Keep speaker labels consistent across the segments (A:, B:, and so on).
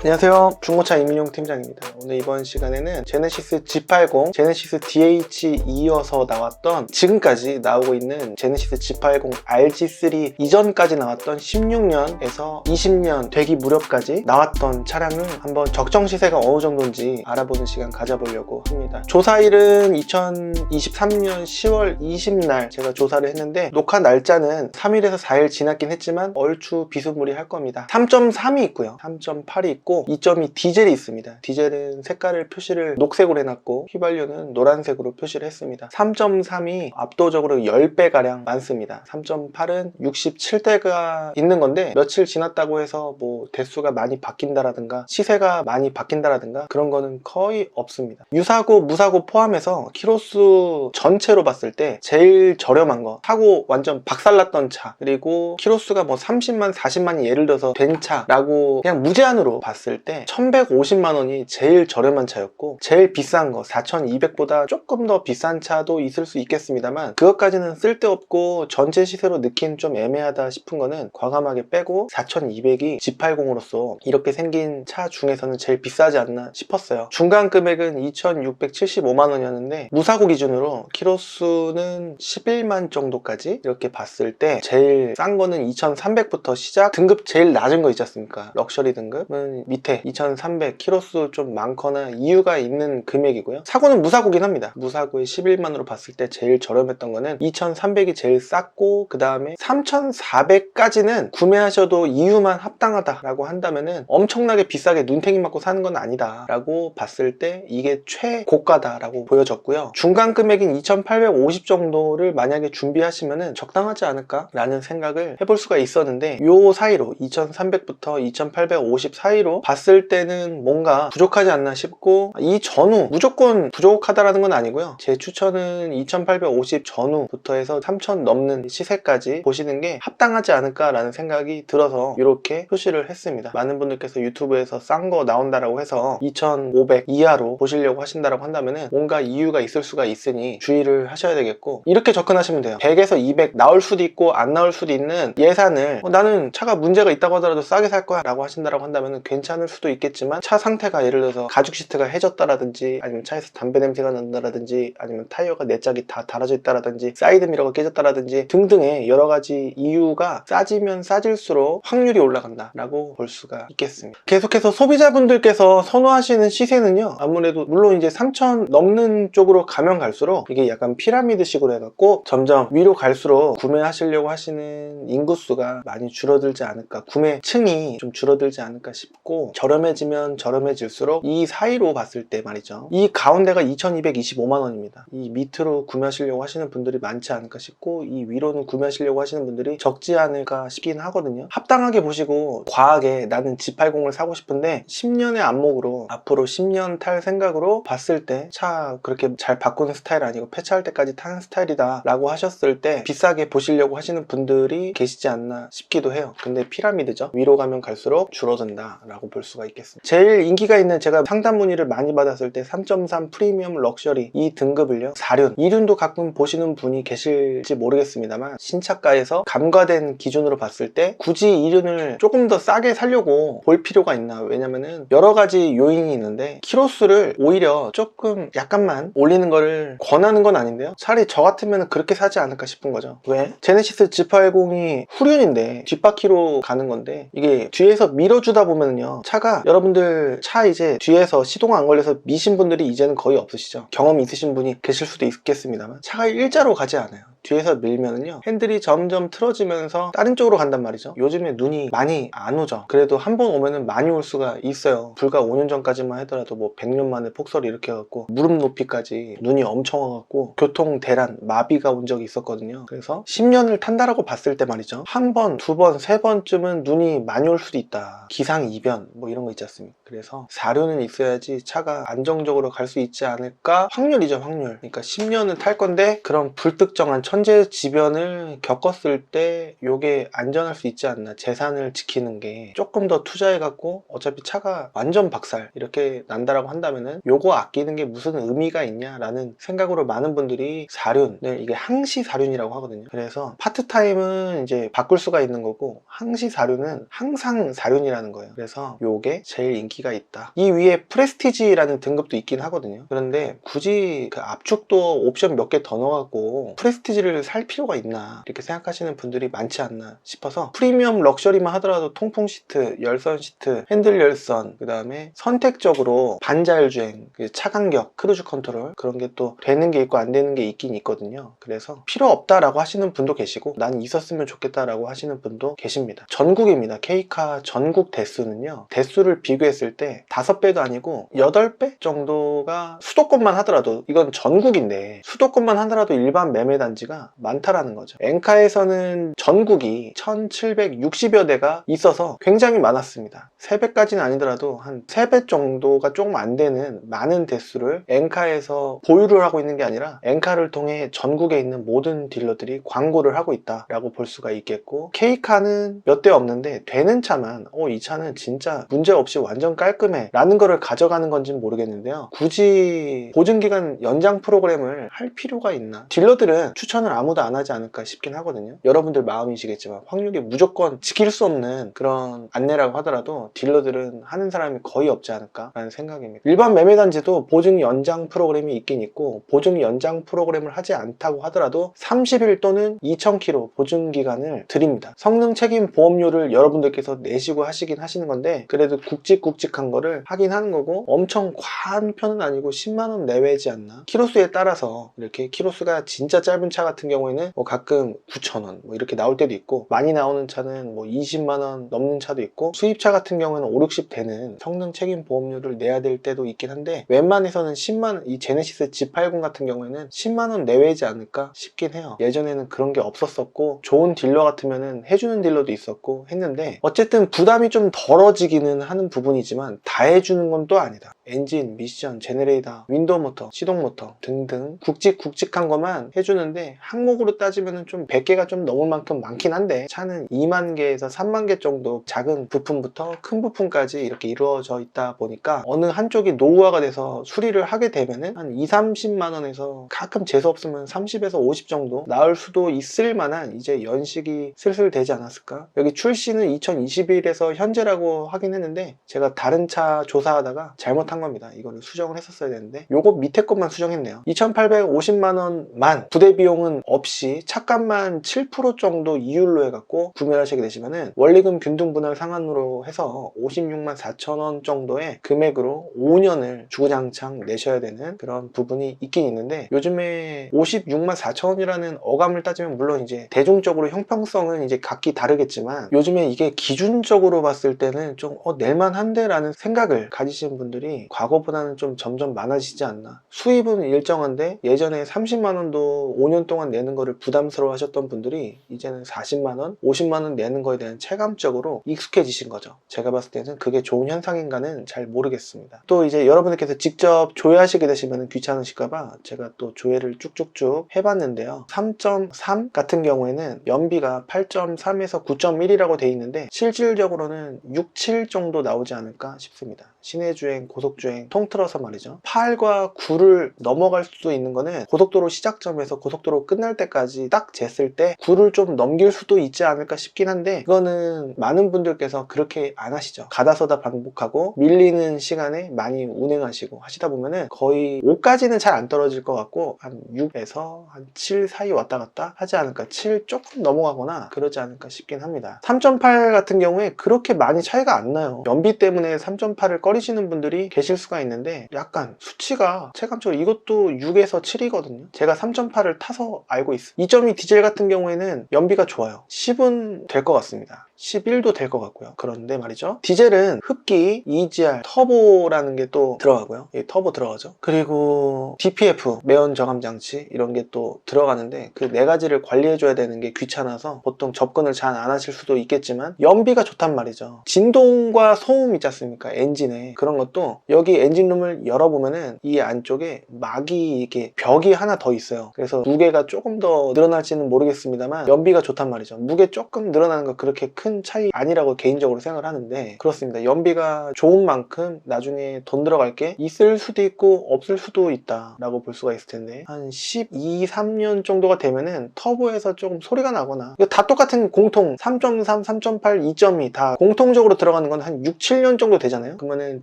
A: 안녕하세요, 중고차 이민용 팀장입니다. 오늘 이번 시간에는 제네시스 G80, 제네시스 DH 이어서 나왔던, 지금까지 나오고 있는 제네시스 G80 RG3 이전까지 나왔던 16년에서 20년 되기 무렵까지 나왔던 차량을 한번 적정 시세가 어느 정도인지 알아보는 시간 가져보려고 합니다. 조사일은 2023년 10월 20날 제가 조사를 했는데, 녹화 날짜는 3일에서 4일 지났긴 했지만 얼추 비스무리할 겁니다. 3.3이 있고요, 3.8이 있고 2.2 디젤이 있습니다. 디젤은 색깔을 표시를 녹색으로 해놨고 휘발유는 노란색으로 표시를 했습니다. 3.3이 압도적으로 10배가량 많습니다. 3.8은 67대가 있는 건데, 며칠 지났다고 해서 뭐 대수가 많이 바뀐다라든가 시세가 많이 바뀐다라든가 그런 거는 거의 없습니다. 유사고 무사고 포함해서 키로수 전체로 봤을 때 제일 저렴한 거, 사고 완전 박살났던 차, 그리고 키로수가 뭐 30만 40만이 예를 들어서 된 차라고 그냥 무제한으로 봤을 때 1150만 원이 제일 저렴한 차였고, 제일 비싼 거 4200보다 조금 더 비싼 차도 있을 수 있겠습니다만 그것까지는 쓸데없고 전체 시세로 넣긴 좀 애매하다 싶은 거는 과감하게 빼고 4200이 G80으로서 이렇게 생긴 차 중에서는 제일 비싸지 않나 싶었어요. 중간 금액은 2675만 원이었는데 무사고 기준으로 키로수는 11만 정도까지 이렇게 봤을 때 제일 싼 거는 2300부터 시작, 등급 제일 낮은 거 있지 않습니까? 럭셔리 등급은 밑에 2300, 키로수 좀 많거나 이유가 있는 금액이고요. 사고는 무사고긴 합니다. 무사고에 11만으로 봤을 때 제일 저렴했던 거는 2300이 제일 쌌고, 그 다음에 3400까지는 구매하셔도 이유만 합당하다라고 한다면은 엄청나게 비싸게 눈탱이 맞고 사는 건 아니다 라고 봤을 때 이게 최고가다라고 보여졌고요. 중간 금액인 2850 정도를 만약에 준비하시면은 적당하지 않을까 라는 생각을 해볼 수가 있었는데, 요 사이로 2300부터 2850 사이로 봤을 때는 뭔가 부족하지 않나 싶고, 이 전후 무조건 부족하다라는 건 아니고요. 제 추천은 2850 전후부터 해서 3000 넘는 시세까지 보시는 게 합당하지 않을까 라는 생각이 들어서 이렇게 표시를 했습니다. 많은 분들께서 유튜브에서 싼 거 나온다라고 해서 2500 이하로 보시려고 하신다라고 한다면은 뭔가 이유가 있을 수가 있으니 주의를 하셔야 되겠고, 이렇게 접근하시면 돼요. 100에서 200 나올 수도 있고 안 나올 수도 있는 예산을 나는 차가 문제가 있다고 하더라도 싸게 살 거야 라고 하신다라고 한다면 괜찮을 수도 있겠지만, 차 상태가 예를 들어서 가죽 시트가 해졌다라든지, 아니면 차에서 담배 냄새가 난다라든지, 아니면 타이어가 네 짝이 다 달아져 있다라든지, 사이드 미러가 깨졌다라든지 등등의 여러 가지 이유가 싸지면 싸질수록 확률이 올라간다 라고 볼 수가 있겠습니다. 계속해서 소비자분들께서 선호하시는 시세는요, 아무래도 물론 이제 3000 넘는 쪽으로 가면 갈수록 이게 약간 피라미드 식으로 해갖고 점점 위로 갈수록 구매하시려고 하시는 인구수가 많이 줄어들지 않을까, 구매층이 좀 줄어들지 않을까 싶고, 저렴해지면 저렴해질수록 이 사이로 봤을 때 말이죠, 이 가운데가 2225만 원입니다. 이 밑으로 구매하시려고 하시는 분들이 많지 않을까 싶고, 이 위로는 구매하시려고 하시는 분들이 적지 않을까 싶긴 하거든요. 합당하게 보시고, 과하게 나는 G80을 사고 싶은데 10년의 안목으로 앞으로 10년 탈 생각으로 봤을 때 차 그렇게 잘 바꾸는 스타일 아니고 폐차할 때까지 타는 스타일이다 라고 하셨을 때 비싸게 보시려고 하시는 분들이 계시지 않나 싶기도 해요. 근데 피라미드죠. 위로 가면 갈수록 줄어든다 라고 볼 수가 있겠습니다. 제일 인기가 있는, 제가 상담 문의를 많이 받았을 때 3.3 프리미엄 럭셔리 이 등급을요, 4륜, 2륜도 가끔 보시는 분이 계실지 모르겠습니다만, 신차가에서 감가된 기준으로 봤을 때 굳이 2륜을 조금 더 싸게 사려고 볼 필요가 있나. 왜냐면은 여러 가지 요인이 있는데, 키로수를 오히려 조금 약간만 올리는 거를 권하는 건 아닌데요, 차라리 저 같으면 그렇게 사지 않을까 싶은 거죠. 왜? 제네시스 G80이 후륜인데 뒷바퀴로 가는 건데, 이게 뒤에서 밀어주다 보면요, 차가, 여러분들 차 이제 뒤에서 시동 안 걸려서 미신 분들이 이제는 거의 없으시죠. 경험이 있으신 분이 계실 수도 있겠습니다만 차가 일자로 가지 않아요. 뒤에서 밀면은요, 핸들이 점점 틀어지면서 다른 쪽으로 간단 말이죠. 요즘에 눈이 많이 안 오죠. 그래도 한 번 오면은 많이 올 수가 있어요. 불과 5년 전까지만 하더라도 뭐 100년 만에 폭설이 이렇게 해갖고 무릎 높이까지 눈이 엄청 와갖고 교통 대란, 마비가 온 적이 있었거든요. 그래서 10년을 탄다라고 봤을 때 말이죠, 한 번, 두 번, 세 번쯤은 눈이 많이 올 수도 있다. 기상이변 뭐 이런 거 있지 않습니까? 그래서 4륜은 있어야지 차가 안정적으로 갈 수 있지 않을까? 확률이죠, 확률. 그러니까 10년은 탈 건데 그런 불특정한 천재지변을 겪었을 때 요게 안전할 수 있지 않나. 재산을 지키는 게 조금 더 투자해갖고 어차피 차가 완전 박살 이렇게 난다라고 한다면은 요거 아끼는 게 무슨 의미가 있냐라는 생각으로 많은 분들이 사륜을, 이게 항시 사륜이라고 하거든요. 그래서 파트타임은 이제 바꿀 수가 있는 거고 항시 사륜은 항상 사륜이라는 거예요. 그래서 요게 제일 인기가 있다. 이 위에 프레스티지라는 등급도 있긴 하거든요. 그런데 굳이 그 압축도 옵션 몇 개 더 넣어갖고 프레스티지를 살 필요가 있나 이렇게 생각하시는 분들이 많지 않나 싶어서, 프리미엄 럭셔리만 하더라도 통풍 시트, 열선 시트, 핸들 열선, 그 다음에 선택적으로 반자율주행, 차간격, 크루즈 컨트롤 그런 게 또 되는 게 있고 안 되는 게 있긴 있거든요. 그래서 필요 없다라고 하시는 분도 계시고 난 있었으면 좋겠다라고 하시는 분도 계십니다. 전국입니다. K카 전국 대수는요, 대수를 비교했을 때 5배도 아니고 8배 정도가 수도권만 하더라도, 이건 전국인데 수도권만 하더라도 일반 매매단지가 많다라는 거죠. 엔카에서는 전국이 1760여 대가 있어서 굉장히 많았습니다. 3배까지는 아니더라도 한 3배 정도가 조금 안 되는 많은 대수를 엔카에서 보유를 하고 있는 게 아니라 엔카를 통해 전국에 있는 모든 딜러들이 광고를 하고 있다라고 볼 수가 있겠고, K카는 몇 대 없는데 되는 차만 이 차는 진짜 문제없이 완전 깔끔해 라는 거를 가져가는 건지는 모르겠는데요. 굳이 보증기간 연장 프로그램을 할 필요가 있나? 딜러들은 추천을 아무도 안 하지 않을까 싶긴 하거든요. 여러분들 마음이시겠지만 확률이 무조건 지킬 수 없는 그런 안내라고 하더라도 딜러들은 하는 사람이 거의 없지 않을까 라는 생각입니다. 일반 매매단지도 보증 연장 프로그램이 있긴 있고, 보증 연장 프로그램을 하지 않다고 하더라도 30일 또는 2000km 보증기간을 드립니다. 성능 책임 보험료를 여러분들께서 내시고 하시긴 하시는 건데, 그래도 굵직굵직한 거를 하긴 하는 거고, 엄청 과한 편은 아니고 10만원 내외지 않나. 키로수에 따라서 이렇게, 키로수가 진짜 짧은 차 같은 경우에는 가끔 9,000원 이렇게 나올 때도 있고, 많이 나오는 차는 20만원 넘는 차도 있고, 수입차 같은 경우에는 5, 60 되는 성능 책임 보험료를 내야 될 때도 있긴 한데, 웬만해서는 10만원, 이 제네시스 G80 같은 경우에는 10만원 내외지 않을까 싶긴 해요. 예전에는 그런 게 없었었고, 좋은 딜러 같으면은 해주는 딜러도 있었고 했는데, 어쨌든 부담이 좀 덜어지기는 하는 부분이지만 다 해주는 건 또 아니다. 엔진, 미션, 제네레이터, 윈도우 모터, 시동 모터 등등 굵직굵직한 것만 해주는데, 항목으로 따지면 좀 100개가 좀 넘을 만큼 많긴 한데, 차는 2만 개에서 3만 개 정도 작은 부품부터 큰 부품까지 이렇게 이루어져 있다 보니까 어느 한쪽이 노후화가 돼서 수리를 하게 되면은 한 2, 30만 원에서 가끔 재수 없으면 30에서 50 정도 나올 수도 있을 만한 이제 연식이 슬슬 되지 않았을까. 여기 출시는 2021에서 현재라고 하긴 했는데, 제가 다른 차 조사하다가 잘못한 겁니다. 이거를 수정을 했었어야 되는데 요거 밑에 것만 수정했네요. 2850만원만 부대 비용은 없이 차값만 7% 정도 이율로 해갖고 구매를 하시게 되시면은 원리금 균등 분할 상환으로 해서 56만 4천원 정도의 금액으로 5년을 주구장창 내셔야 되는 그런 부분이 있긴 있는데, 요즘에 56만 4천원이라는 어감을 따지면 물론 이제 대중적으로 형평성은 이제 각기 다르겠지만, 요즘에 이게 기준적으로 봤을 때는 좀 낼만한데 라는 생각을 가지시는 분들이 과거보다는 좀 점점 많아지지 않나. 수입은 일정한데 예전에 30만원도 5년 동안 내는 거를 부담스러워 하셨던 분들이 이제는 40만원, 50만원 내는 거에 대한 체감적으로 익숙해지신 거죠. 제가 봤을 때는 그게 좋은 현상인가는 잘 모르겠습니다. 또 이제 여러분들께서 직접 조회하시게 되시면 귀찮으실까봐 제가 또 조회를 쭉쭉쭉 해봤는데요. 3.3 같은 경우에는 연비가 8.3에서 9.1이라고 돼 있는데 실질적으로는 6, 7 정도 나오지 않을까 싶습니다. 시내주행, 고속주행 통틀어서 말이죠. 8과 9를 넘어갈 수도 있는 거는 고속도로 시작점에서 고속도로 끝날 때까지 딱 쟀을 때 9를 좀 넘길 수도 있지 않을까 싶긴 한데, 그거는 많은 분들께서 그렇게 안 하시죠. 가다서다 반복하고 밀리는 시간에 많이 운행하시고 하시다 보면은 거의 5까지는 잘 안 떨어질 것 같고 한 6에서 한 7 사이 왔다 갔다 하지 않을까, 7 조금 넘어가거나 그러지 않을까 싶긴 합니다. 3.8 같은 경우에 그렇게 많이 차이가 안 나요. 연비 때문에 3.8을 꺼리시는 분들이 계실 수가 있는데, 약간 수치가 체감적으로 이것도 6에서 7이거든요. 제가 3.8을 타서 알고 있어요. 2.2 디젤 같은 경우에는 연비가 좋아요. 10은 될 것 같습니다. 11도 될 것 같고요. 그런데 말이죠. 디젤은 흡기, EGR, 터보라는 게 또 들어가고요. 이 터보 들어가죠. 그리고 DPF, 매연 저감 장치 이런 게 또 들어가는데 그 네 가지를 관리해줘야 되는 게 귀찮아서 보통 접근을 잘 안 하실 수도 있겠지만 연비가 좋단 말이죠. 진동과 소음 있지 않습니까? 엔진에. 그런 것도 여기 엔진룸을 열어보면은 이 안쪽에 막이 이렇게 벽이 하나 더 있어요. 그래서 무게가 조금 더 늘어날지는 모르겠습니다만 연비가 좋단 말이죠. 무게 조금 늘어나는 거 그렇게 큰 차이 아니라고 개인적으로 생각을 하는데 그렇습니다. 연비가 좋은 만큼 나중에 돈 들어갈 게 있을 수도 있고 없을 수도 있다 라고 볼 수가 있을 텐데 한 12, 3년 정도가 되면은 터보에서 조금 소리가 나거나 이거 다 똑같은 공통 3.3, 3.8, 2.2 다 공통적으로 들어가는 건 한 6, 7년 정도 되잖아요. 그러면은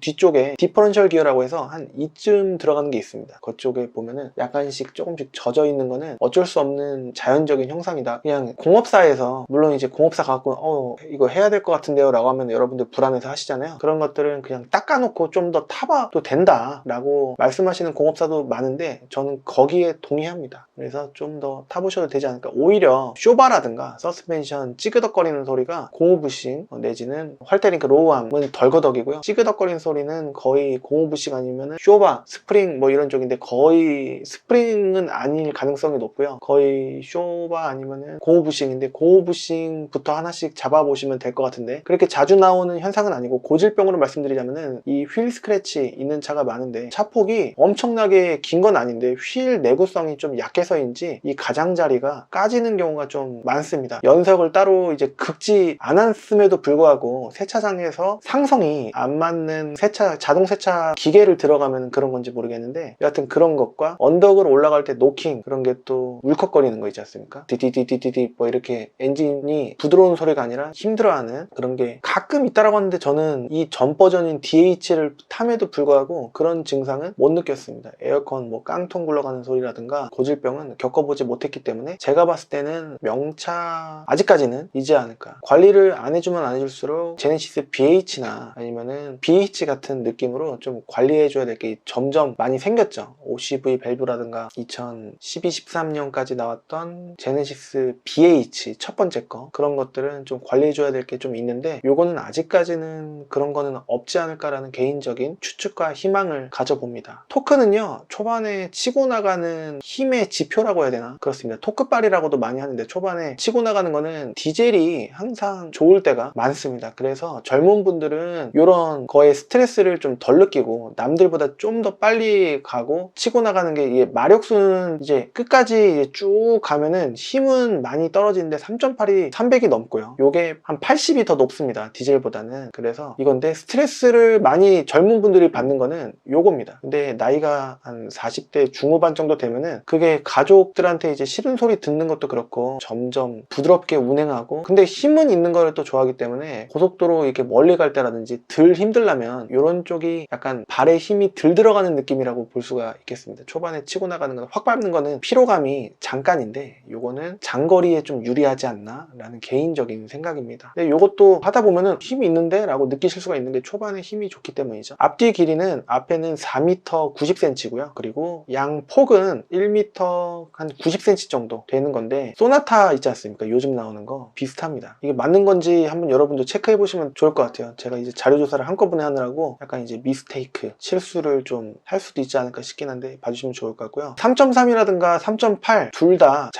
A: 뒤쪽에 디퍼런셜 기어라고 해서 한 이쯤 들어가는 게 있습니다. 그쪽에 보면은 약간씩 조금씩 젖어 있는 거는 어쩔 수 없는 자연적인 형상이다. 그냥 공업사에서 물론 이제 공업사 갖고 이거 해야 될 것 같은데요 라고 하면 여러분들 불안해서 하시잖아요. 그런 것들은 그냥 닦아놓고 좀 더 타봐도 된다 라고 말씀하시는 공업사도 많은데 저는 거기에 동의합니다. 그래서 좀 더 타보셔도 되지 않을까. 오히려 쇼바라든가 서스펜션 찌그덕거리는 소리가 고무부싱 내지는 활대링크 로우암은 덜거덕이고요. 찌그덕거리는 소리는 거의 고무부싱 아니면 쇼바, 스프링 뭐 이런 쪽인데 거의 스프링은 아닐 가능성이 높고요. 거의 쇼바 아니면은 고무부싱인데 고무부싱부터 하나씩 잡아보시면 될 것 같은데 그렇게 자주 나오는 현상은 아니고 고질병으로 말씀드리자면은 이 휠 스크래치 있는 차가 많은데 차폭이 엄청나게 긴 건 아닌데 휠 내구성이 좀 약해서인지 이 가장자리가 까지는 경우가 좀 많습니다. 연석을 따로 이제 긁지 않았음에도 불구하고 세차장에서 상성이 안 맞는 세차 자동 세차 기계를 들어가면 그런 건지 모르겠는데 여하튼 그런 것과 언덕을 올라갈 때 노킹 그런 게 또 울컥거리는 거 있지 않습니까? 디디디디디디 뭐 이렇게 엔진이 부드러운 소리가 아니라 힘들어하는 그런 게 가끔 있다라고 하는데 저는 이 전 버전인 DH를 탐에도 불구하고 그런 증상은 못 느꼈습니다. 에어컨 뭐 깡통 굴러가는 소리라든가 고질병은 겪어보지 못했기 때문에 제가 봤을 때는 명차 아직까지는 이지 않을까. 관리를 안 해주면 안 해줄수록 제네시스 BH나 아니면은 BH 같은 느낌으로 좀 관리해줘야 될 게 점점 많이 생겼죠. OCV 밸브라든가 2012, 13년까지 나왔던 제네시스 BH 첫 번째 거 그런 것들은 좀 관리해줘야 될 게 좀 있는데 요거는 아직까지는 그런 거는 없지 않을까라는 개인적인 추측과 희망을 가져봅니다. 토크는요 초반에 치고 나가는 힘의 지표라고 해야 되나 그렇습니다. 토크발이라고도 많이 하는데 초반에 치고 나가는 거는 디젤이 항상 좋을 때가 많습니다. 그래서 젊은 분들은 이런 거에 스트레스를 좀 덜 느끼고 남들보다 좀 더 빨리 가고 치고 나가는 게 이게 마력수는 이제 끝까지 이제 쭉 가면은 힘은 많이 떨어지는데 3.8이 300이 넘고요. 요게 한 80이 더 높습니다. 디젤보다는. 그래서 이건데 스트레스를 많이 젊은 분들이 받는 거는 요겁니다. 근데 나이가 한 40대 중후반 정도 되면은 그게 가족들한테 이제 싫은 소리 듣는 것도 그렇고 점점 부드럽게 운행하고 근데 힘은 있는 거를 또 좋아하기 때문에 고속도로 이렇게 멀리 갈 때라든지 덜 힘들려면 이런 쪽이 약간 발에 힘이 덜 들어가는 느낌이라고 볼 수가 있겠습니다. 초반에 치고 나가는 건 확 밟는 거는 피로감이 잠깐인데 요거는 장거리에 좀 유리하지 않나 라는 개인적인 생각입니다. 근데 요것도 하다 보면은 힘이 있는데 라고 느끼실 수가 있는 게 초반에 힘이 좋기 때문이죠. 앞뒤 길이는 앞에는 4m 90cm고요. 그리고 양 폭은 1m 한 90cm 정도 되는 건데 소나타 있지 않습니까? 요즘 나오는 거 비슷합니다. 이게 맞는 건지 한번 여러분도 체크해 보시면 좋을 것 같아요. 제가 이제 자료조사를 한꺼번에 하느라고 약간 이제 미스테이크 실수를 좀 할 수도 있지 않을까 싶긴 한데 봐주시면 좋을 것 같고요. 3.3이라든가 3.8 둘 다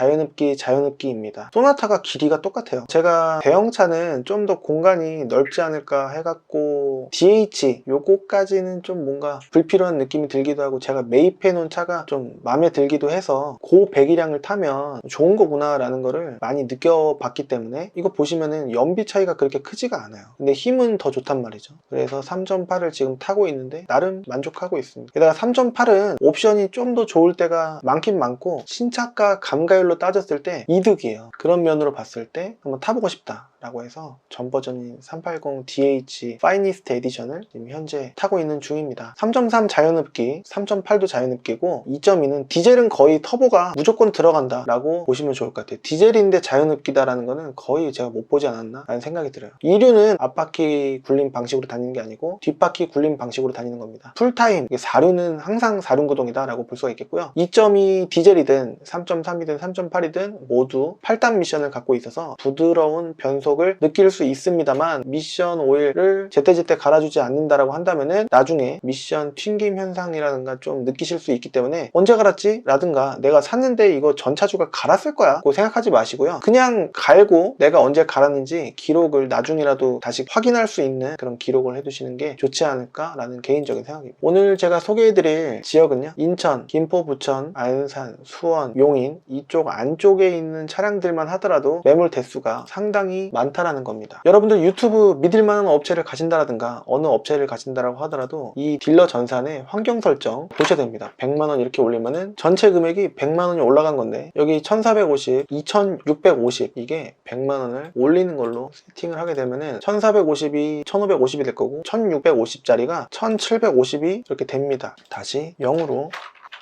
A: 자연흡기입니다. 소나타가 길이가 똑같아요. 제가 대형차는 좀 더 공간이 넓지 않을까 해갖고 DH 요거까지는 좀 뭔가 불필요한 느낌이 들기도 하고 제가 매입해 놓은 차가 좀 마음에 들기도 해서 고 배기량을 타면 좋은 거구나 라는 거를 많이 느껴봤기 때문에 이거 보시면은 연비 차이가 그렇게 크지가 않아요. 근데 힘은 더 좋단 말이죠. 그래서 3.8을 지금 타고 있는데 나름 만족하고 있습니다. 게다가 3.8은 옵션이 좀 더 좋을 때가 많긴 많고 신차가 감가율로 따졌을 때 이득이에요. 그런 면으로 봤을 때 한번 타보고 싶다 라고 해서 전 버전인 380 DH 파이니스트 에디션을 지금 현재 타고 있는 중입니다. 3.3 자연흡기, 3.8도 자연흡기고 2.2는 디젤은 거의 터보가 무조건 들어간다 라고 보시면 좋을 것 같아요. 디젤인데 자연흡기다라는 거는 거의 제가 못 보지 않았나 라는 생각이 들어요. 2류는 앞바퀴 굴림 방식으로 다니는 게 아니고 뒷바퀴 굴림 방식으로 다니는 겁니다. 풀타임, 4류는 항상 4륜구동이다 라고 볼 수가 있겠고요. 2.2 디젤이든 3.3이든 3.8이든 모두 8단 미션을 갖고 있어서 부드러운 변속 감속을 느낄 수 있습니다만 미션 오일을 제때제때 갈아주지 않는다라고 한다면은 나중에 미션 튕김 현상이라든가 좀 느끼실 수 있기 때문에 언제 갈았지? 라든가 내가 샀는데 이거 전차주가 갈았을 거야 고 생각하지 마시고요. 그냥 갈고 내가 언제 갈았는지 기록을 나중이라도 다시 확인할 수 있는 그런 기록을 해두시는 게 좋지 않을까라는 개인적인 생각입니다. 오늘 제가 소개해드릴 지역은요, 인천, 김포, 부천, 안산, 수원, 용인 이쪽 안쪽에 있는 차량들만 하더라도 매물 대수가 상당히 많다라는 겁니다. 여러분들 유튜브 믿을만한 업체를 가신다라든가 어느 업체를 가신다라고 하더라도 이 딜러 전산의 환경 설정 보셔야 됩니다. 100만원 이렇게 올리면은 전체 금액이 100만원이 올라간 건데 여기 1450, 2650 이게 100만원을 올리는 걸로 세팅을 하게 되면은 1450이 1550이 될 거고 1650짜리가 1750이 이렇게 됩니다. 다시 0으로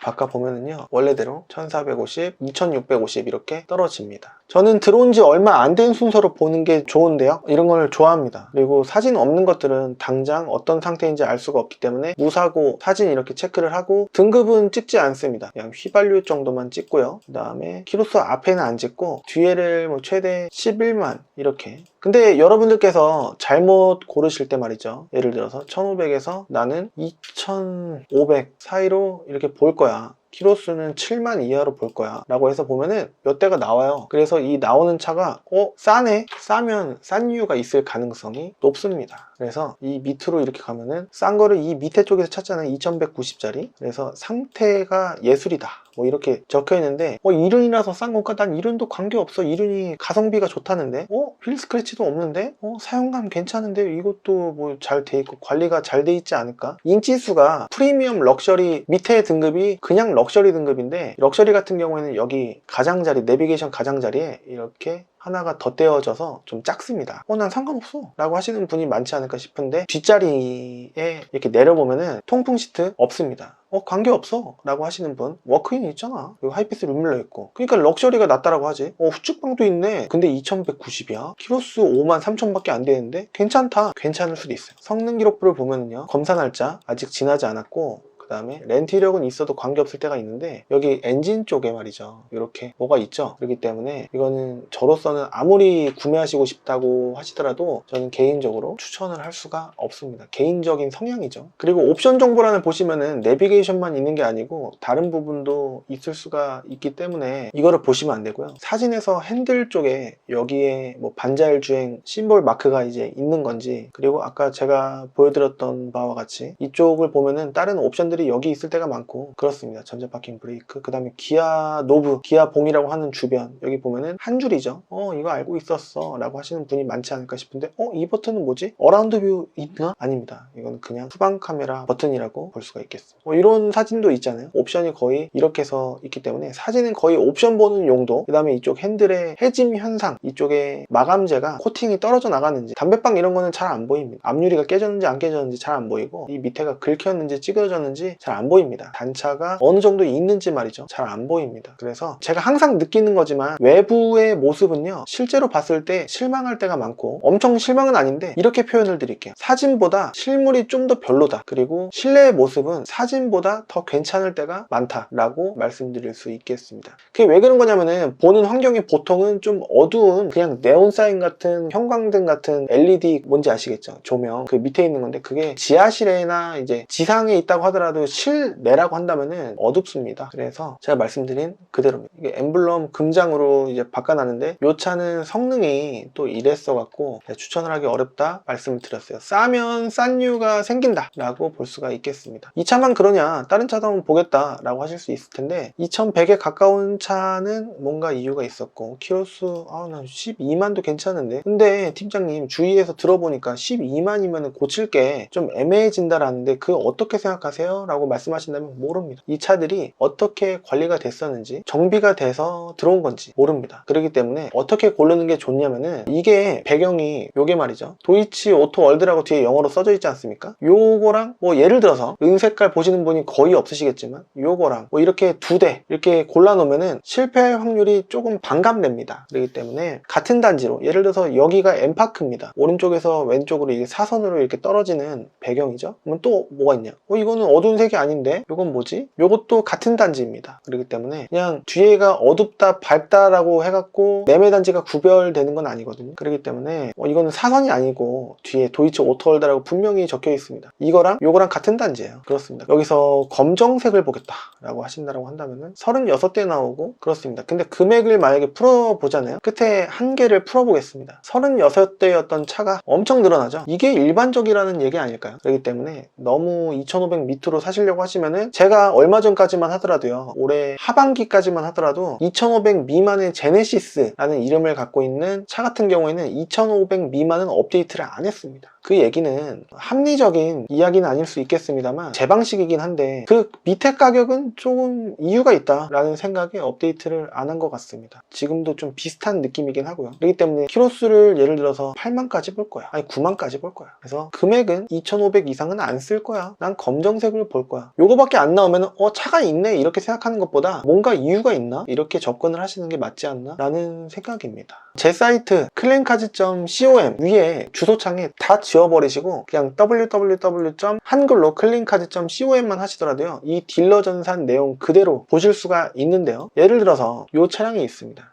A: 바꿔보면은요, 원래대로 1450, 2650 이렇게 떨어집니다. 저는 들어온 지 얼마 안 된 순서로 보는 게 좋은데요, 이런 걸 좋아합니다. 그리고 사진 없는 것들은 당장 어떤 상태인지 알 수가 없기 때문에 무사고 사진 이렇게 체크를 하고 등급은 찍지 않습니다. 그냥 휘발유 정도만 찍고요. 그 다음에 키로수 앞에는 안 찍고 뒤에를 뭐 최대 11만 이렇게. 근데 여러분들께서 잘못 고르실 때 말이죠, 예를 들어서 1500에서 나는 2500 사이로 이렇게 볼 거야, 키로수는 7만 이하로 볼 거야 라고 해서 보면은 몇 대가 나와요. 그래서 이 나오는 차가 싸네? 싸면 싼 이유가 있을 가능성이 높습니다. 그래서 이 밑으로 이렇게 가면은 싼 거를 이 밑에 쪽에서 찾잖아요. 2190짜리. 그래서 상태가 예술이다 뭐 이렇게 적혀 있는데 이륜이라서 싼 건가? 난 이륜도 관계없어. 이륜이 가성비가 좋다는데 휠 스크래치도 없는데 사용감 괜찮은데 이것도 뭐 잘 돼 있고 관리가 잘 돼 있지 않을까? 인치수가 프리미엄 럭셔리 밑에 등급이 그냥 럭셔리 등급인데, 럭셔리 같은 경우에는 여기 가장자리, 내비게이션 가장자리에 이렇게 하나가 덧대어져서 좀 작습니다. 난 상관없어 라고 하시는 분이 많지 않을까 싶은데, 뒷자리에 이렇게 내려보면은 통풍 시트 없습니다. 관계없어 라고 하시는 분, 워크인 있잖아, 그리고 하이패스 룸밀러 있고, 그러니까 럭셔리가 낫다라고 하지. 후측방도 있네. 근데 2190이야 키로수 5만 3천 밖에 안 되는데 괜찮다. 괜찮을 수도 있어요. 성능 기록부를 보면은요, 검사 날짜 아직 지나지 않았고, 그 다음에 렌트 이력은 있어도 관계없을 때가 있는데, 여기 엔진 쪽에 말이죠, 이렇게 뭐가 있죠. 그렇기 때문에 이거는 저로서는 아무리 구매하시고 싶다고 하시더라도 저는 개인적으로 추천을 할 수가 없습니다. 개인적인 성향이죠. 그리고 옵션 정보란을 보시면은 내비게이션만 있는 게 아니고 다른 부분도 있을 수가 있기 때문에 이거를 보시면 안 되고요. 사진에서 핸들 쪽에 여기에 뭐 반자율 주행 심볼 마크가 이제 있는 건지, 그리고 아까 제가 보여드렸던 바와 같이 이쪽을 보면은 다른 옵션들이 여기 있을 때가 많고 그렇습니다. 전자 파킹 브레이크, 그 다음에 기아 노브, 기아 봉이라고 하는 주변, 여기 보면은 한 줄이죠. 이거 알고 있었어 라고 하시는 분이 많지 않을까 싶은데, 이 버튼은 뭐지? 어라운드 뷰 있나? 아닙니다. 이거는 그냥 후방 카메라 버튼이라고 볼 수가 있겠습니다. 이런 사진도 있잖아요. 옵션이 거의 이렇게 해서 있기 때문에 사진은 거의 옵션 보는 용도, 그 다음에 이쪽 핸들의 해짐 현상, 이쪽에 마감재가 코팅이 떨어져 나가는지, 담배빵 이런 거는 잘 안 보입니다. 앞유리가 깨졌는지 안 깨졌는지 잘 안 보이고, 이 밑에가 긁혔는지 찌그러졌는지 잘 안 보입니다. 단차가 어느 정도 있는지 말이죠, 잘 안 보입니다. 그래서 제가 항상 느끼는 거지만 외부의 모습은요, 실제로 봤을 때 실망할 때가 많고, 엄청 실망은 아닌데 이렇게 표현을 드릴게요. 사진보다 실물이 좀 더 별로다, 그리고 실내의 모습은 사진보다 더 괜찮을 때가 많다라고 말씀드릴 수 있겠습니다. 그게 왜 그런 거냐면은, 보는 환경이 보통은 좀 어두운 그냥 네온사인 같은 형광등 같은 LED, 뭔지 아시겠죠? 조명 그 밑에 있는 건데, 그게 지하실에나 이제 지상에 있다고 하더라도 실내라고 한다면은 어둡습니다. 그래서 제가 말씀드린 그대로입니다. 이게 엠블럼 금장으로 이제 바꿔놨는데, 이 차는 성능이 또 이랬어 갖고 추천을 하기 어렵다 말씀을 드렸어요. 싸면 싼 이유가 생긴다 라고 볼 수가 있겠습니다. 이 차만 그러냐, 다른 차도 한번 보겠다 라고 하실 수 있을 텐데, 2100에 가까운 차는 뭔가 이유가 있었고, 키로수 난 12만도 괜찮은데, 근데 팀장님 주위에서 들어보니까 12만이면 고칠 게 좀 애매해진다라는데 그 어떻게 생각하세요? 라고 말씀하신다면 모릅니다. 이 차들이 어떻게 관리가 됐었는지, 정비가 돼서 들어온 건지 모릅니다. 그렇기 때문에 어떻게 고르는 게 좋냐면은, 이게 배경이 요게 말이죠, 도이치 오토 월드라고 뒤에 영어로 써져 있지 않습니까? 요거랑 뭐 예를 들어서 은색깔 보시는 분이 거의 없으시겠지만 요거랑 뭐 이렇게 두 대 이렇게 골라 놓으면은 실패할 확률이 조금 반감됩니다. 그렇기 때문에 같은 단지로, 예를 들어서 여기가 엠파크입니다. 오른쪽에서 왼쪽으로 이게 사선으로 이렇게 떨어지는 배경이죠. 그러면 또 뭐가 있냐, 이거는 어두운 색이 아닌데 요건 뭐지? 요것도 같은 단지입니다. 그렇기 때문에 그냥 뒤에가 어둡다 밝다라고 해갖고 매매 단지가 구별되는 건 아니거든요. 그렇기 때문에 이거는 사선이 아니고 뒤에 도이치 오토홀더라고 분명히 적혀 있습니다. 이거랑 요거랑 같은 단지예요. 그렇습니다. 여기서 검정색을 보겠다라고 하신다고 한다면은 36대 나오고 그렇습니다. 근데 금액을 만약에 풀어보잖아요. 끝에 한 개를 풀어보겠습니다. 36대였던 차가 엄청 늘어나죠. 이게 일반적이라는 얘기 아닐까요? 그렇기 때문에 너무 2500 밑으로 사시려고 하시면은 제가 얼마 전까지만 하더라도요, 올해 하반기까지만 하더라도 2500 미만의 제네시스라는 이름을 갖고 있는 차 같은 경우에는 2500 미만은 업데이트를 안 했습니다. 그 얘기는 합리적인 이야기는 아닐 수 있겠습니다만 제 방식이긴 한데 그 밑에 가격은 조금 이유가 있다라는 생각에 업데이트를 안 한 것 같습니다. 지금도 좀 비슷한 느낌이긴 하고요. 그렇기 때문에 키로수를 예를 들어서 8만까지 볼 거야, 아니 9만까지 볼 거야. 그래서 금액은 2500 이상은 안 쓸 거야. 난 검정색을 볼 거야. 요거밖에 안 나오면 차가 있네 이렇게 생각하는 것보다 뭔가 이유가 있나? 이렇게 접근을 하시는 게 맞지 않나? 라는 생각입니다. 제 사이트 클린카즈.com 위에 주소창에 다 지워버리시고 그냥 www. 한글로 클린카즈.com만 하시더라도요, 이 딜러 전산 내용 그대로 보실 수가 있는데요. 예를 들어서 이 차량이 있습니다.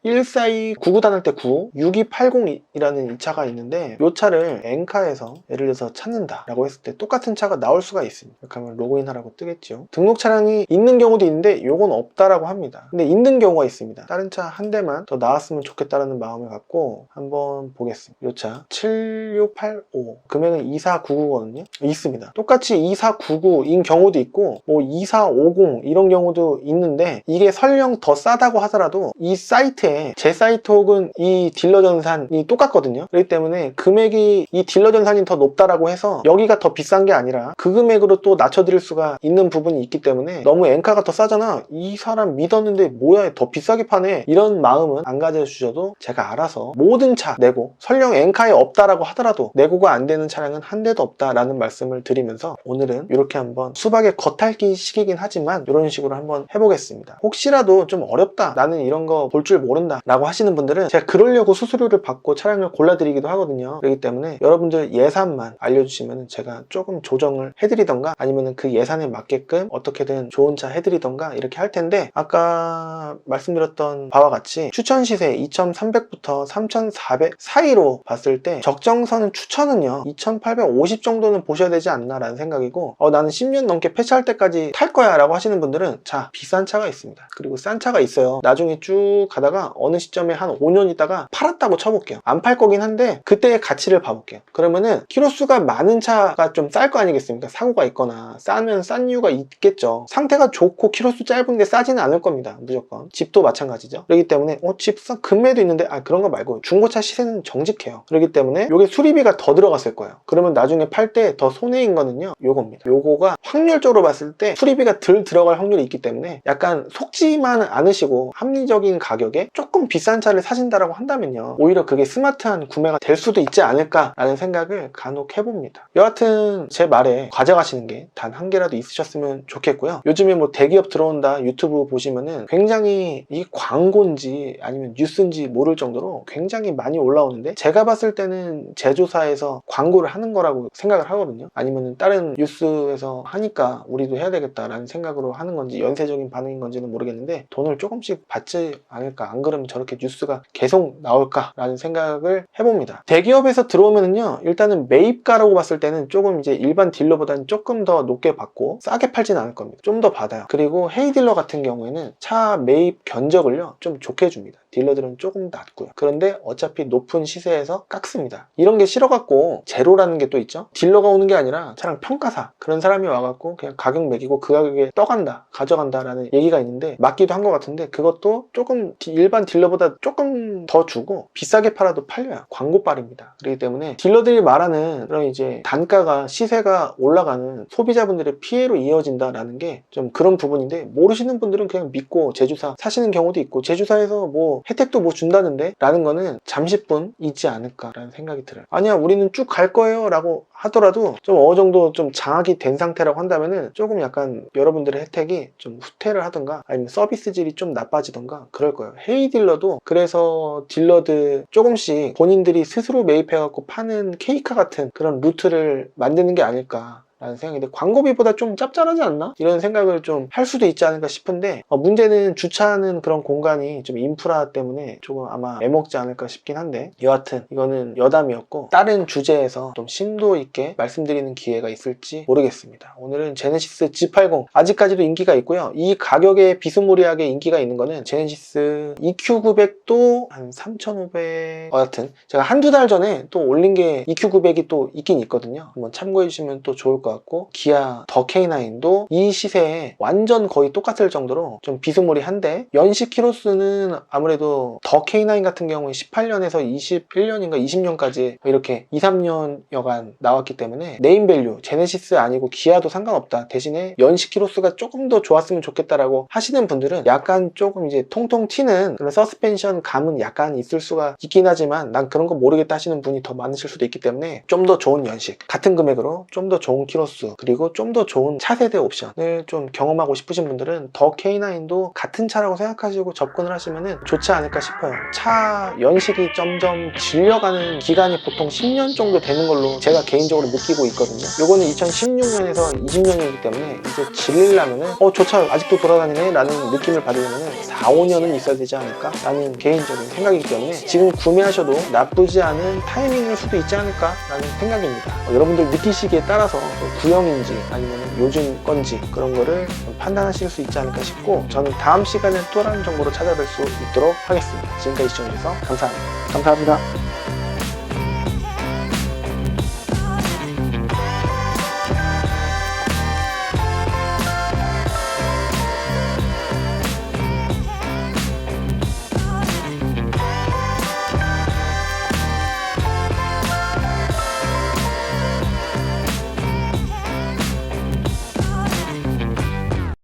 A: 14299 다닐 때 95, 6280이라는 이 차가 있는데 이 차를 엔카에서 예를 들어서 찾는다 라고 했을 때 똑같은 차가 나올 수가 있습니다. 이렇게 하면 로그인하라고 뜨겠죠. 등록 차량이 있는 경우도 있는데 이건 없다라고 합니다. 근데 있는 경우가 있습니다. 다른 차 한 대만 더 나왔으면 좋겠다라는 마음을 갖고 한번 보겠습니다. 이 차 7685 금액은 2499거든요. 있습니다. 똑같이 2499인 경우도 있고 뭐 2450 이런 경우도 있는데 이게 설령 더 싸다고 하더라도 이 사이트에 제 사이트 혹은 이 딜러 전산이 똑같거든요. 그렇기 때문에 금액이 이 딜러 전산이 더 높다라고 해서 여기가 더 비싼 게 아니라 그 금액으로 또 낮춰드릴 수가 있는 부분이 있기 때문에 너무 엔카가 더 싸잖아, 이 사람 믿었는데 뭐야 더 비싸게 파네, 이런 마음은 안 가져주셔도 제가 알아서 모든 차 내고, 설령 엔카에 없다라고 하더라도 내고가 안 되는 차량은 한 대도 없다라는 말씀을 드리면서 오늘은 이렇게 한번 수박의 겉핥기 식이긴 하지만 이런 식으로 한번 해보겠습니다. 혹시라도 좀 어렵다, 나는 이런 거 볼 줄 모른다 라고 하시는 분들은 제가 그러려고 수수료를 받고 차량을 골라드리기도 하거든요. 그렇기 때문에 여러분들 예산만 알려주시면 제가 조금 조정을 해드리던가 아니면 그 예산에 맞게끔 어떻게든 좋은 차 해드리던가 이렇게 할 텐데, 아까 말씀드렸던 바와 같이 추천 시세 2300부터 3400 사이로 봤을 때 적정선은 추천은요 2850 정도는 보셔야 되지 않나 라는 생각이고, 나는 10년 넘게 폐차할 때까지 탈 거야 라고 하시는 분들은 자, 비싼 차가 있습니다. 그리고 싼 차가 있어요. 나중에 쭉 가다가 어느 시점에 한 5년 있다가 팔았다고 쳐볼게요. 안 팔 거긴 한데 그때의 가치를 봐볼게요. 그러면은 키로수가 많은 차가 좀 쌀 거 아니겠습니까? 사고가 있거나 싸면 싼 이유가 있겠죠. 상태가 좋고 키로수 짧은데 싸지는 않을 겁니다. 무조건. 집도 마찬가지죠. 그렇기 때문에 집 금매도 있는데 그런 거 말고 중고차 시세는 정직해요. 그렇기 때문에 이게 수리비가 더 들어갔을 거예요. 그러면 나중에 팔 때 더 손해인 거는요 요겁니다. 요거가 확률적으로 봤을 때 수리비가 덜 들어갈 확률이 있기 때문에 약간 속지만 않으시고 합리적인 가격에 조금 비싼 차를 사신다라고 한다면요 오히려 그게 스마트한 구매가 될 수도 있지 않을까라는 생각을 간혹 해봅니다. 여하튼 제 말에 과제하시는 게 단 한 개라도 있으셨으면 좋겠고요. 요즘에 뭐 대기업 들어온다 유튜브 보시면은 굉장히 이 광고인지 아니면 뉴스인지 모를 정도로 굉장히 많이 올라오는데, 제가 봤을 때는 제조사에서 광고를 하는 거라고 생각을 하거든요. 아니면 다른 뉴스에서 하니까 우리도 해야 되겠다라는 생각으로 하는 건지 연쇄적인 반응인 건지는 모르겠는데 돈을 조금씩 받지 않을까, 안 그러면 저렇게 뉴스가 계속 나올까라는 생각을 해봅니다. 대기업에서 들어오면은요 일단은 매입가라고 봤을 때는 조금 이제 일반 딜러보다는 조금 더 높게 받고 싸게 팔진 않을 겁니다. 좀 더 받아요. 그리고 헤이딜러 같은 경우에는 차 매입 견적을요 좀 좋게 줍니다. 딜러들은 조금 낮고요. 그런데 어차피 높은 시세에서 깎습니다. 이런 게 싫어갖고 제로라는 게 또 있죠. 딜러가 오는 게 아니라 차량 평가사, 그런 사람이 와갖고 그냥 가격 매기고 그 가격에 떠간다, 가져간다 라는 얘기가 있는데 맞기도 한 것 같은데, 그것도 조금 일반 딜러보다 조금 더 주고 비싸게 팔아도 팔려요. 광고빨입니다. 그렇기 때문에 딜러들이 말하는 그런 이제 단가가, 시세가 올라가는 소비자분들의 피해로 이어진다라는 게 좀 그런 부분인데, 모르시는 분들은 그냥 믿고 제주사 사시는 경우도 있고, 제주사에서 뭐 혜택도 뭐 준다는데 라는 거는 잠시뿐 있지 않을까라는 생각이 들어요. 아니야 우리는 쭉 갈 거예요 라고 하더라도 좀 어느 정도 좀 장악이 된 상태라고 한다면은 조금 약간 여러분들의 혜택이 좀 후퇴를 하든가 아니면 서비스 질이 좀 나빠지던가 그럴 거예요. 헤이딜러도 그래서 딜러들 조금씩 본인들이 스스로 매입해갖고 파는 케이카 같은 그런 루트를 만드는 게 아닐까 라는 생각인데 광고비보다 좀 짭짤하지 않나? 이런 생각을 좀 할 수도 있지 않을까 싶은데 문제는 주차하는 그런 공간이 좀 인프라 때문에 조금 아마 애먹지 않을까 싶긴 한데 여하튼 이거는 여담이었고 다른 주제에서 좀 심도 있게 말씀드리는 기회가 있을지 모르겠습니다. 오늘은 제네시스 G80 아직까지도 인기가 있고요. 이 가격에 비스무리하게 인기가 있는 거는 제네시스 EQ900도 한 3,500 여하튼 제가 한두 달 전에 또 올린 게 EQ900이 또 있긴 있거든요. 한번 참고해 주시면 또 좋을 것 같고 기아 더 K9도 이 시세에 완전 거의 똑같을 정도로 좀 비스무리한데 연식 키로수는 아무래도 더 K9 같은 경우에 18년에서 21년인가 20년까지 이렇게 2, 3년여간 나왔기 때문에 네임밸류 제네시스 아니고 기아도 상관없다. 대신에 연식 키로수가 조금 더 좋았으면 좋겠다라고 하시는 분들은 약간 조금 이제 통통 튀는 그런 서스펜션 감은 약간 있을 수가 있긴 하지만 난 그런 거 모르겠다 하시는 분이 더 많으실 수도 있기 때문에 좀 더 좋은 연식 같은 금액으로 좀 더 좋은 키로수 그리고 좀 더 좋은 차세대 옵션을 좀 경험하고 싶으신 분들은 더 K9도 같은 차라고 생각하시고 접근을 하시면 좋지 않을까 싶어요. 차 연식이 점점 질려가는 기간이 보통 10년 정도 되는 걸로 제가 개인적으로 느끼고 있거든요. 요거는 2016년에서 20년이기 때문에 이제 질리려면은 저 차 아직도 돌아다니네 라는 느낌을 받으려면 4, 5년은 있어야 되지 않을까 라는 개인적인 생각이기 때문에 지금 구매하셔도 나쁘지 않은 타이밍일 수도 있지 않을까 라는 생각입니다. 여러분들 느끼시기에 따라서 구형인지 아니면 요즘 건지 그런 거를 판단하실 수 있지 않을까 싶고 저는 다음 시간에 또 다른 정보로 찾아뵐 수 있도록 하겠습니다. 지금까지 시청해주셔서 감사합니다.